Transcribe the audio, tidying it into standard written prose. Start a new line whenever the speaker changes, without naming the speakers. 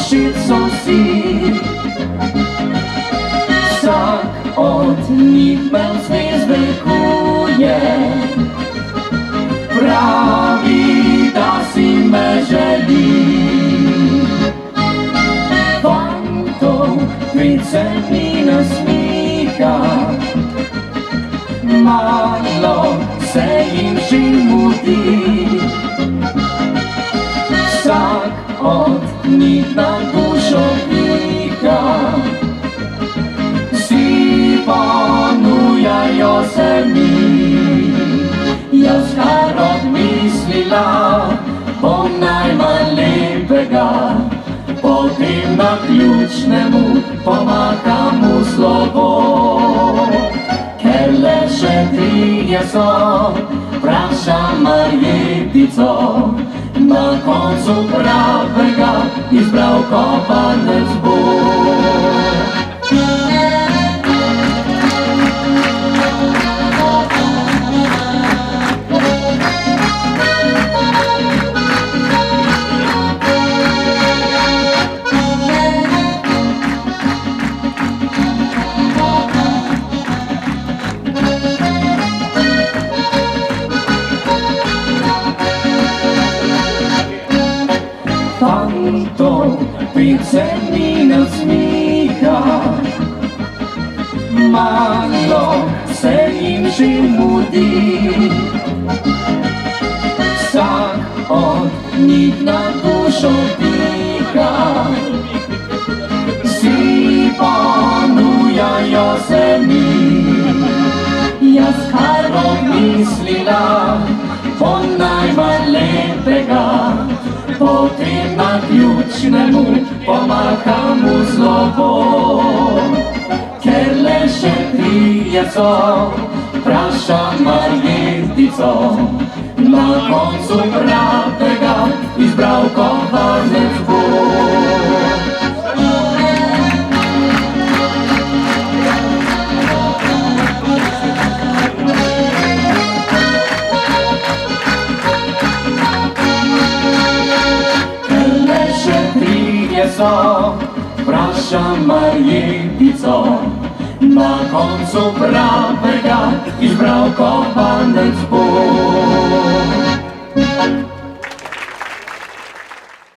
wśród sąsiad. Tak od nich męsny zwykuje, prawi da si meżeli. Fanto mi nasmícha, málo se jim přimutí. Tak od nich na dušovníka si panujajo se mi. Jaska rod myslila, po najmalipega, potem na ključnemu pomaga mu slovo. Ker leže trije so, praša Marjetico, na koncu pravega izbral kopanec bo. Fanto mi nasmícha, málo se jim přimutí. Tak od nich na dušovníka si panujajo se mi. Jaska rod myslila, po najmalipega, potem na ključnemu pomaga mu slovo. Ker leže trije so, praša Marjetico, na koncu pravega izbral kopanec bo. Praša Marjetico, na koncu pravega izbral kopanec bo.